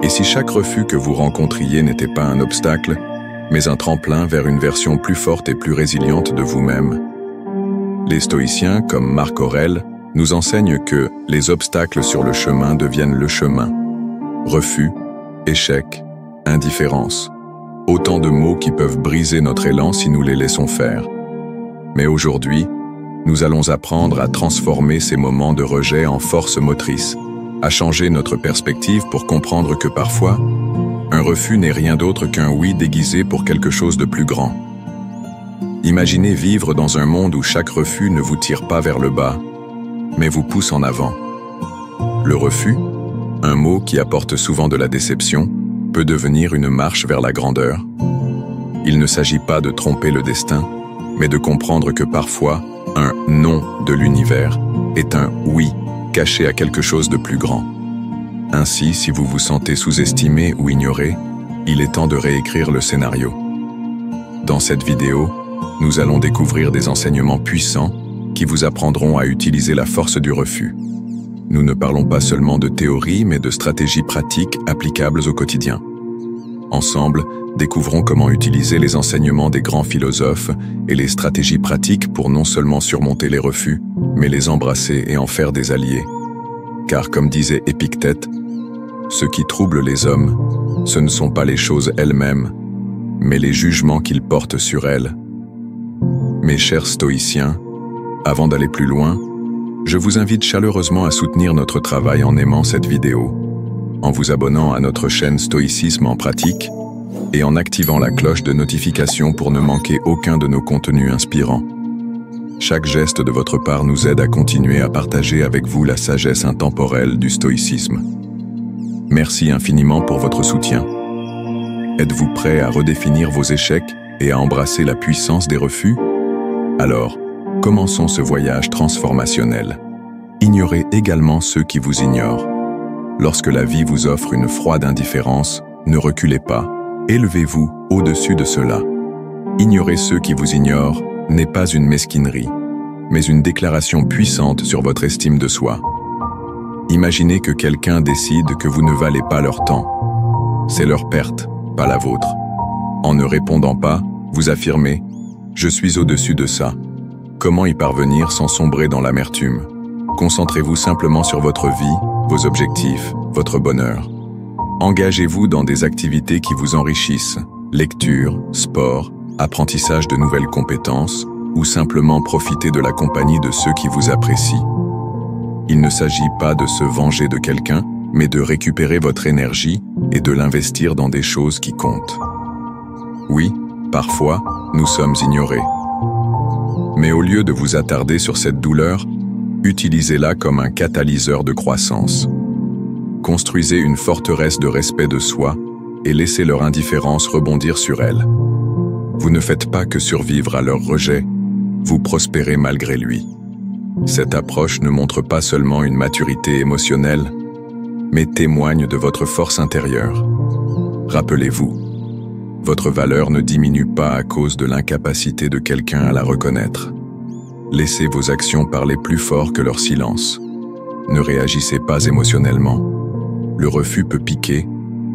Et si chaque refus que vous rencontriez n'était pas un obstacle, mais un tremplin vers une version plus forte et plus résiliente de vous-même? Les stoïciens, comme Marc Aurèle, nous enseignent que les obstacles sur le chemin deviennent le chemin. Refus, échec, indifférence. Autant de mots qui peuvent briser notre élan si nous les laissons faire. Mais aujourd'hui, nous allons apprendre à transformer ces moments de rejet en force motrice, à changer notre perspective pour comprendre que parfois, un refus n'est rien d'autre qu'un oui déguisé pour quelque chose de plus grand. Imaginez vivre dans un monde où chaque refus ne vous tire pas vers le bas, mais vous pousse en avant. Le refus, un mot qui apporte souvent de la déception, peut devenir une marche vers la grandeur. Il ne s'agit pas de tromper le destin, mais de comprendre que parfois, un non de l'univers est un oui caché à quelque chose de plus grand. Ainsi, si vous vous sentez sous-estimé ou ignoré, il est temps de réécrire le scénario. Dans cette vidéo, nous allons découvrir des enseignements puissants qui vous apprendront à utiliser la force du refus. Nous ne parlons pas seulement de théorie, mais de stratégies pratiques applicables au quotidien. Ensemble, découvrons comment utiliser les enseignements des grands philosophes et les stratégies pratiques pour non seulement surmonter les refus, mais les embrasser et en faire des alliés. Car comme disait Épictète, ce qui trouble les hommes, ce ne sont pas les choses elles-mêmes, mais les jugements qu'ils portent sur elles. Mes chers stoïciens, avant d'aller plus loin, je vous invite chaleureusement à soutenir notre travail en aimant cette vidéo, en vous abonnant à notre chaîne Stoïcisme en pratique et en activant la cloche de notification pour ne manquer aucun de nos contenus inspirants. Chaque geste de votre part nous aide à continuer à partager avec vous la sagesse intemporelle du stoïcisme. Merci infiniment pour votre soutien. Êtes-vous prêt à redéfinir vos échecs et à embrasser la puissance des refus? Alors, commençons ce voyage transformationnel. Ignorez également ceux qui vous ignorent. Lorsque la vie vous offre une froide indifférence, ne reculez pas, élevez-vous au-dessus de cela. Ignorer ceux qui vous ignorent n'est pas une mesquinerie, mais une déclaration puissante sur votre estime de soi. Imaginez que quelqu'un décide que vous ne valez pas leur temps. C'est leur perte, pas la vôtre. En ne répondant pas, vous affirmez « Je suis au-dessus de ça ». Comment y parvenir sans sombrer dans l'amertume? Concentrez-vous simplement sur votre vie, vos objectifs, votre bonheur. Engagez-vous dans des activités qui vous enrichissent, lecture, sport, apprentissage de nouvelles compétences, ou simplement profitez de la compagnie de ceux qui vous apprécient. Il ne s'agit pas de se venger de quelqu'un, mais de récupérer votre énergie et de l'investir dans des choses qui comptent. Oui, parfois, nous sommes ignorés. Mais au lieu de vous attarder sur cette douleur, utilisez-la comme un catalyseur de croissance. Construisez une forteresse de respect de soi et laissez leur indifférence rebondir sur elle. Vous ne faites pas que survivre à leur rejet, vous prospérez malgré lui. Cette approche ne montre pas seulement une maturité émotionnelle, mais témoigne de votre force intérieure. Rappelez-vous, votre valeur ne diminue pas à cause de l'incapacité de quelqu'un à la reconnaître. Laissez vos actions parler plus fort que leur silence. Ne réagissez pas émotionnellement. Le refus peut piquer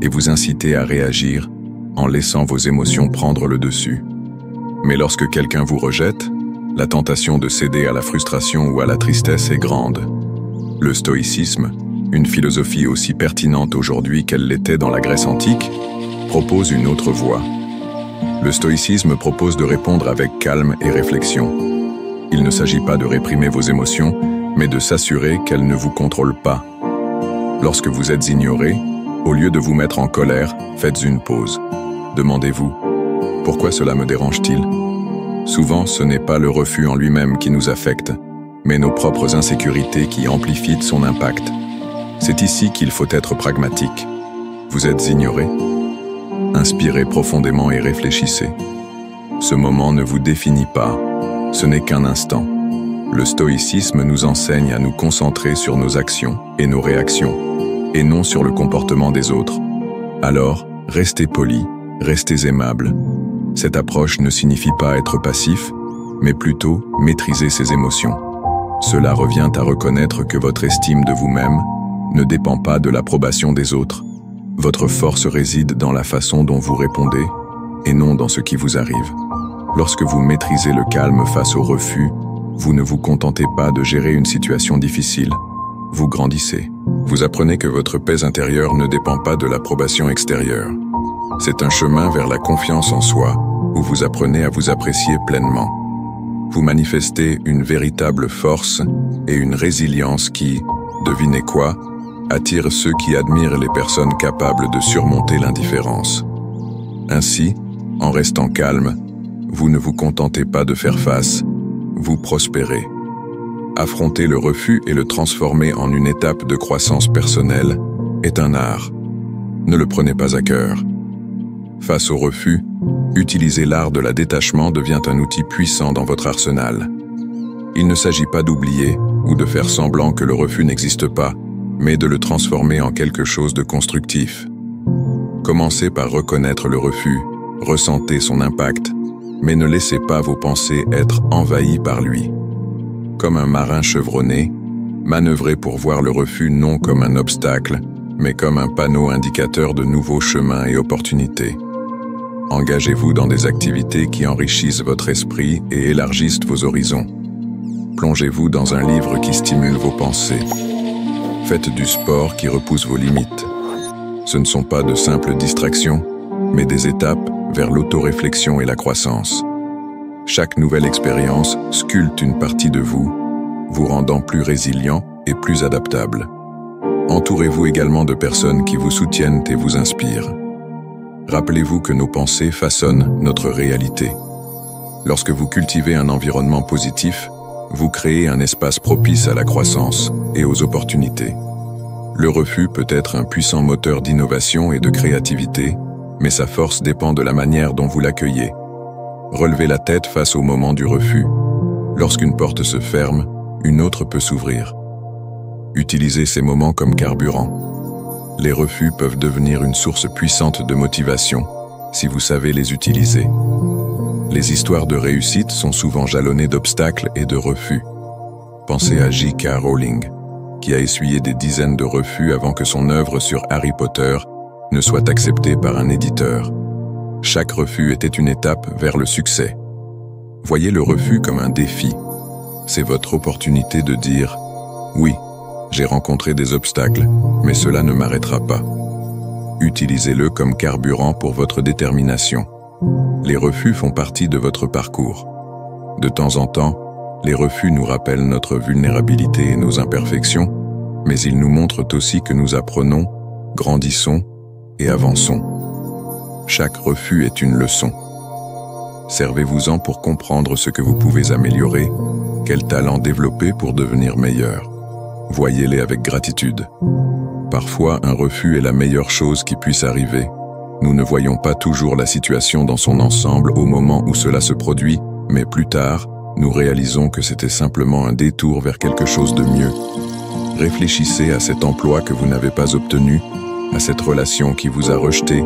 et vous inciter à réagir en laissant vos émotions prendre le dessus. Mais lorsque quelqu'un vous rejette, la tentation de céder à la frustration ou à la tristesse est grande. Le stoïcisme, une philosophie aussi pertinente aujourd'hui qu'elle l'était dans la Grèce antique, propose une autre voie. Le stoïcisme propose de répondre avec calme et réflexion. Il ne s'agit pas de réprimer vos émotions, mais de s'assurer qu'elles ne vous contrôlent pas. Lorsque vous êtes ignoré, au lieu de vous mettre en colère, faites une pause. Demandez-vous, pourquoi cela me dérange-t-il? Souvent, ce n'est pas le refus en lui-même qui nous affecte, mais nos propres insécurités qui amplifient son impact. C'est ici qu'il faut être pragmatique. Vous êtes ignoré? Inspirez profondément et réfléchissez. Ce moment ne vous définit pas, ce n'est qu'un instant. Le stoïcisme nous enseigne à nous concentrer sur nos actions et nos réactions, et non sur le comportement des autres. Alors, restez poli, restez aimable. Cette approche ne signifie pas être passif, mais plutôt maîtriser ses émotions. Cela revient à reconnaître que votre estime de vous-même ne dépend pas de l'approbation des autres. Votre force réside dans la façon dont vous répondez et non dans ce qui vous arrive. Lorsque vous maîtrisez le calme face au refus, vous ne vous contentez pas de gérer une situation difficile, vous grandissez. Vous apprenez que votre paix intérieure ne dépend pas de l'approbation extérieure. C'est un chemin vers la confiance en soi, où vous apprenez à vous apprécier pleinement. Vous manifestez une véritable force et une résilience qui, devinez quoi, attire ceux qui admirent les personnes capables de surmonter l'indifférence. Ainsi, en restant calme, vous ne vous contentez pas de faire face, vous prospérez. Affronter le refus et le transformer en une étape de croissance personnelle est un art. Ne le prenez pas à cœur. Face au refus, utiliser l'art de la détachement devient un outil puissant dans votre arsenal. Il ne s'agit pas d'oublier ou de faire semblant que le refus n'existe pas, mais de le transformer en quelque chose de constructif. Commencez par reconnaître le refus, ressentez son impact, mais ne laissez pas vos pensées être envahies par lui. Comme un marin chevronné, manœuvrez pour voir le refus non comme un obstacle, mais comme un panneau indicateur de nouveaux chemins et opportunités. Engagez-vous dans des activités qui enrichissent votre esprit et élargissent vos horizons. Plongez-vous dans un livre qui stimule vos pensées. Faites du sport qui repousse vos limites. Ce ne sont pas de simples distractions, mais des étapes vers l'autoréflexion et la croissance. Chaque nouvelle expérience sculpte une partie de vous, vous rendant plus résilient et plus adaptable. Entourez-vous également de personnes qui vous soutiennent et vous inspirent. Rappelez-vous que nos pensées façonnent notre réalité. Lorsque vous cultivez un environnement positif, vous créez un espace propice à la croissance et aux opportunités. Le refus peut être un puissant moteur d'innovation et de créativité, mais sa force dépend de la manière dont vous l'accueillez. Relevez la tête face au moment du refus. Lorsqu'une porte se ferme, une autre peut s'ouvrir. Utilisez ces moments comme carburant. Les refus peuvent devenir une source puissante de motivation si vous savez les utiliser. Les histoires de réussite sont souvent jalonnées d'obstacles et de refus. Pensez à J.K. Rowling, qui a essuyé des dizaines de refus avant que son œuvre sur Harry Potter ne soit acceptée par un éditeur. Chaque refus était une étape vers le succès. Voyez le refus comme un défi. C'est votre opportunité de dire « Oui, j'ai rencontré des obstacles, mais cela ne m'arrêtera pas ». Utilisez-le comme carburant pour votre détermination. Les refus font partie de votre parcours. De temps en temps, les refus nous rappellent notre vulnérabilité et nos imperfections, mais ils nous montrent aussi que nous apprenons, grandissons et avançons. Chaque refus est une leçon. Servez-vous-en pour comprendre ce que vous pouvez améliorer, quel talent développer pour devenir meilleur. Voyez-les avec gratitude. Parfois, un refus est la meilleure chose qui puisse arriver. Nous ne voyons pas toujours la situation dans son ensemble au moment où cela se produit, mais plus tard, nous réalisons que c'était simplement un détour vers quelque chose de mieux. Réfléchissez à cet emploi que vous n'avez pas obtenu, à cette relation qui vous a rejeté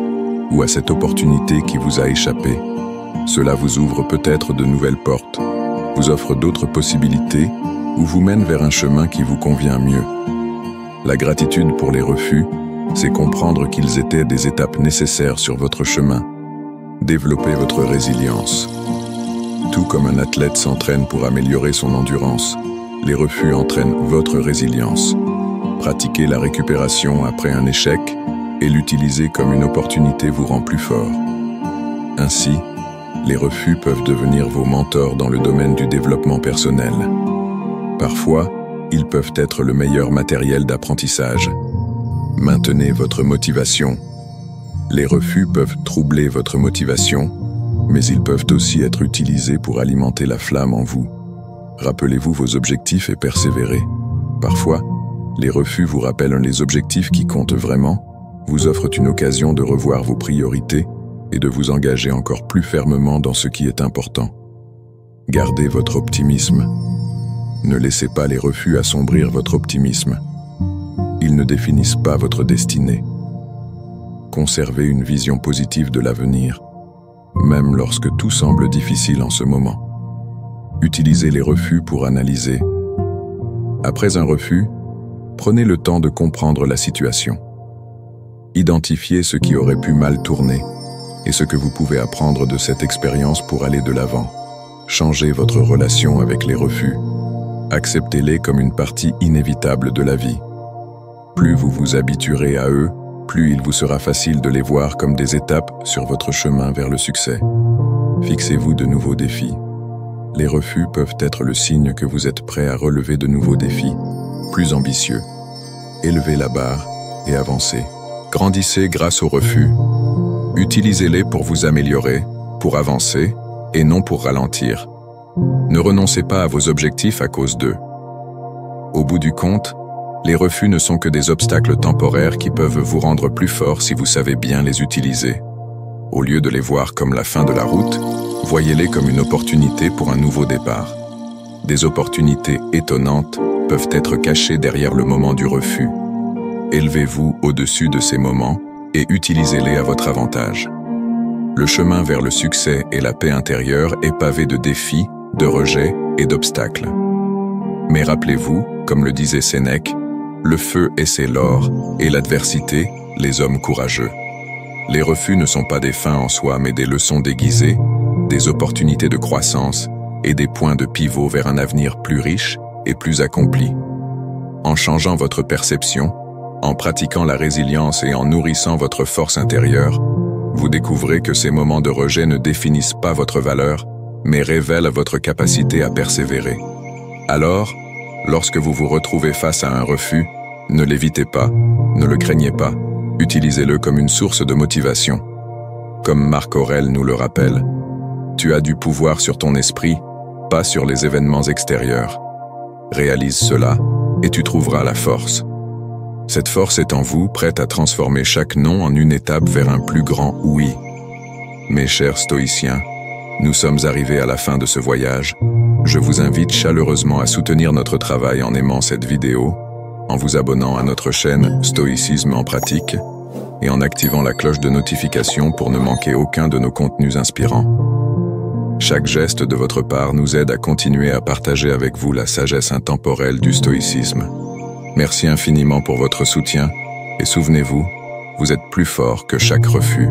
ou à cette opportunité qui vous a échappé. Cela vous ouvre peut-être de nouvelles portes, vous offre d'autres possibilités ou vous mène vers un chemin qui vous convient mieux. La gratitude pour les refus, c'est comprendre qu'ils étaient des étapes nécessaires sur votre chemin. Développez votre résilience. Tout comme un athlète s'entraîne pour améliorer son endurance, les refus entraînent votre résilience. Pratiquer la récupération après un échec et l'utiliser comme une opportunité vous rend plus fort. Ainsi, les refus peuvent devenir vos mentors dans le domaine du développement personnel. Parfois, ils peuvent être le meilleur matériel d'apprentissage. Maintenez votre motivation. Les refus peuvent troubler votre motivation, mais ils peuvent aussi être utilisés pour alimenter la flamme en vous. Rappelez-vous vos objectifs et persévérez. Parfois, les refus vous rappellent les objectifs qui comptent vraiment, vous offrent une occasion de revoir vos priorités et de vous engager encore plus fermement dans ce qui est important. Gardez votre optimisme. Ne laissez pas les refus assombrir votre optimisme. Ils ne définissent pas votre destinée. Conservez une vision positive de l'avenir, même lorsque tout semble difficile en ce moment. Utilisez les refus pour analyser. Après un refus, prenez le temps de comprendre la situation. Identifiez ce qui aurait pu mal tourner et ce que vous pouvez apprendre de cette expérience pour aller de l'avant. Changez votre relation avec les refus. Acceptez-les comme une partie inévitable de la vie. Plus vous vous habituerez à eux, plus il vous sera facile de les voir comme des étapes sur votre chemin vers le succès. Fixez-vous de nouveaux défis. Les refus peuvent être le signe que vous êtes prêt à relever de nouveaux défis, plus ambitieux. Élevez la barre et avancez. Grandissez grâce aux refus. Utilisez-les pour vous améliorer, pour avancer, et non pour ralentir. Ne renoncez pas à vos objectifs à cause d'eux. Au bout du compte, les refus ne sont que des obstacles temporaires qui peuvent vous rendre plus fort si vous savez bien les utiliser. Au lieu de les voir comme la fin de la route, voyez-les comme une opportunité pour un nouveau départ. Des opportunités étonnantes peuvent être cachées derrière le moment du refus. Élevez-vous au-dessus de ces moments et utilisez-les à votre avantage. Le chemin vers le succès et la paix intérieure est pavé de défis, de rejets et d'obstacles. Mais rappelez-vous, comme le disait Sénèque, le feu essaie l'or et l'adversité, les hommes courageux. Les refus ne sont pas des fins en soi, mais des leçons déguisées, des opportunités de croissance et des points de pivot vers un avenir plus riche et plus accompli. En changeant votre perception, en pratiquant la résilience et en nourrissant votre force intérieure, vous découvrez que ces moments de rejet ne définissent pas votre valeur, mais révèlent votre capacité à persévérer. Alors, lorsque vous vous retrouvez face à un refus, ne l'évitez pas, ne le craignez pas, utilisez-le comme une source de motivation. Comme Marc Aurèle nous le rappelle, tu as du pouvoir sur ton esprit, pas sur les événements extérieurs. Réalise cela et tu trouveras la force. Cette force est en vous, prête à transformer chaque non en une étape vers un plus grand oui. Mes chers stoïciens, nous sommes arrivés à la fin de ce voyage. Je vous invite chaleureusement à soutenir notre travail en aimant cette vidéo, en vous abonnant à notre chaîne Stoïcisme en pratique et en activant la cloche de notification pour ne manquer aucun de nos contenus inspirants. Chaque geste de votre part nous aide à continuer à partager avec vous la sagesse intemporelle du stoïcisme. Merci infiniment pour votre soutien et souvenez-vous, vous êtes plus fort que chaque refus.